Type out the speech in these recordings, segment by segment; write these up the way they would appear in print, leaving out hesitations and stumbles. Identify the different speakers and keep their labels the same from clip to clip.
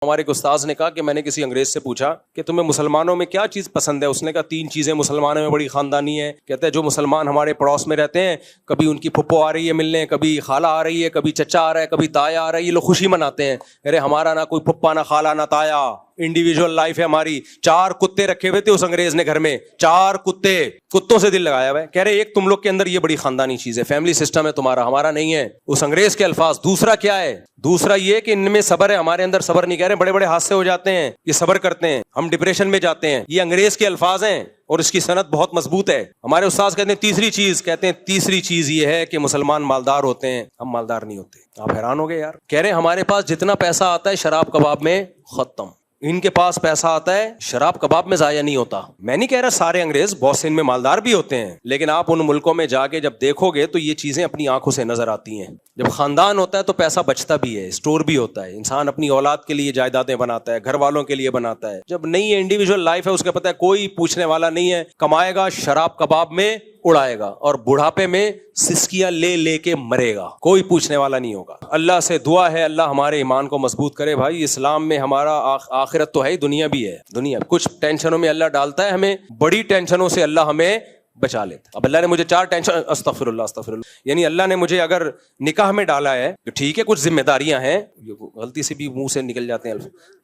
Speaker 1: ہمارے ایک استاذ نے کہا کہ میں نے کسی انگریز سے پوچھا کہ تمہیں مسلمانوں میں کیا چیز پسند ہے. اس نے کہا 3 چیزیں مسلمانوں میں بڑی خاندانی ہے. کہتے ہیں جو مسلمان ہمارے پڑوس میں رہتے ہیں, کبھی ان کی پھپھو آ رہی ہے ملنے, کبھی خالہ آ رہی ہے, کبھی چچا آ رہا ہے, کبھی تایا آ رہا ہے, یہ لوگ خوشی مناتے ہیں. ارے ہمارا نہ کوئی پھپھا نہ خالہ نہ تایا, انڈیویجول لائف ہے ہماری. 4 کتے رکھے ہوئے تھے اس انگریز نے گھر میں, 4 کتے, کتوں سے دل لگایا ہوا ہے. کہہ رہے ایک تم لوگ کے اندر یہ بڑی خاندانی چیز ہے, فیملی سسٹم ہے تمہارا, ہمارا نہیں ہے. اس انگریز کے الفاظ. دوسرا کیا ہے؟ دوسرا یہ کہ ان میں صبر ہے, ہمارے اندر صبر نہیں. کہہ رہے بڑے بڑے حادثے ہو جاتے ہیں, یہ صبر کرتے ہیں, ہم ڈپریشن میں جاتے ہیں. یہ انگریز کے الفاظ ہیں اور اس کی سند بہت مضبوط ہے. ہمارے استاد کہتے ہیں تیسری چیز, کہتے ہیں تیسری چیز یہ ہے کہ مسلمان مالدار ہوتے ہیں, ہم مالدار نہیں ہوتے. آپ حیران ہو گئے یار. کہہ رہے ہمارے پاس جتنا پیسہ آتا ہے شراب کباب میں ختم, ان کے پاس پیسہ آتا ہے شراب کباب میں ضائع نہیں ہوتا. میں نہیں کہہ رہا سارے انگریز, بہت سے ان میں مالدار بھی ہوتے ہیں, لیکن آپ ان ملکوں میں جا کے جب دیکھو گے تو یہ چیزیں اپنی آنکھوں سے نظر آتی ہیں. جب خاندان ہوتا ہے تو پیسہ بچتا بھی ہے, اسٹور بھی ہوتا ہے, انسان اپنی اولاد کے لیے جائیدادیں بناتا ہے, گھر والوں کے لیے بناتا ہے. جب نہیں ہے انڈیویجول لائف ہے, اس کا پتہ ہے کوئی پوچھنے والا نہیں ہے, کمائے گا شراب کباب میں اڑائے گا اور بڑھاپے میں سسکیاں لے لے کے مرے گا, کوئی پوچھنے والا نہیں ہوگا. اللہ سے دعا ہے اللہ ہمارے ایمان کو مضبوط کرے. بھائی اسلام میں ہمارا آخرت تو ہے, دنیا بھی ہے. دنیا کچھ ٹینشنوں میں اللہ ڈالتا ہے ہمیں, بڑی ٹینشنوں سے اللہ ہمیں بچا لیتا. اب اللہ نے مجھے 4 ٹینشن, استغفر اللہ, یعنی اللہ نے مجھے اگر نکاح میں ڈالا ہے تو ٹھیک ہے, کچھ ذمہ داریاں ہیں, غلطی سے بھی منہ سے نکل جاتے ہیں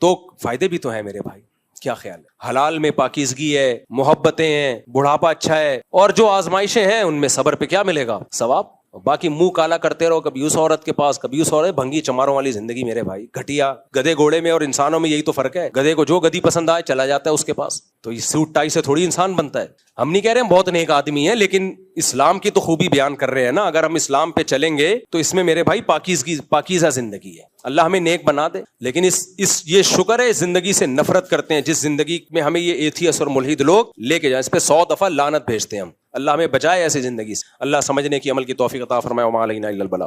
Speaker 1: تو فائدے بھی تو ہیں میرے بھائی. کیا خیال ہے؟ حلال میں پاکیزگی ہے, محبتیں ہیں, بڑھاپا اچھا ہے, اور جو آزمائشیں ہیں ان میں صبر پہ کیا ملے گا؟ ثواب. باقی منہ کالا کرتے رہو, کبھی اس عورت کے پاس کبھی اس عورت, بھنگی چماروں والی زندگی میرے بھائی, گھٹیا. گدھے گھوڑے میں اور انسانوں میں یہی تو فرق ہے, گدھے کو جو گدھی پسند آئے چلا جاتا ہے اس کے پاس. تو یہ سوٹ ٹائی سے تھوڑی انسان بنتا ہے. ہم نہیں کہہ رہے ہم بہت نیک آدمی ہیں, لیکن اسلام کی تو خوبی بیان کر رہے ہیں نا. اگر ہم اسلام پہ چلیں گے تو اس میں میرے بھائی پاکیزہ زندگی ہے. اللہ ہمیں نیک بنا دے, لیکن یہ شکر ہے اس زندگی سے نفرت کرتے ہیں جس زندگی میں ہمیں یہ ایتھیس اور ملحد لوگ لے کے جائیں, اس پہ 100 دفعہ لعنت بھیجتے ہیں ہم. اللہ ہمیں بچائے ایسی زندگی سے. اللہ سمجھنے کی عمل کی توفیق عطا فرمائے. وما علینا الا البلاغ.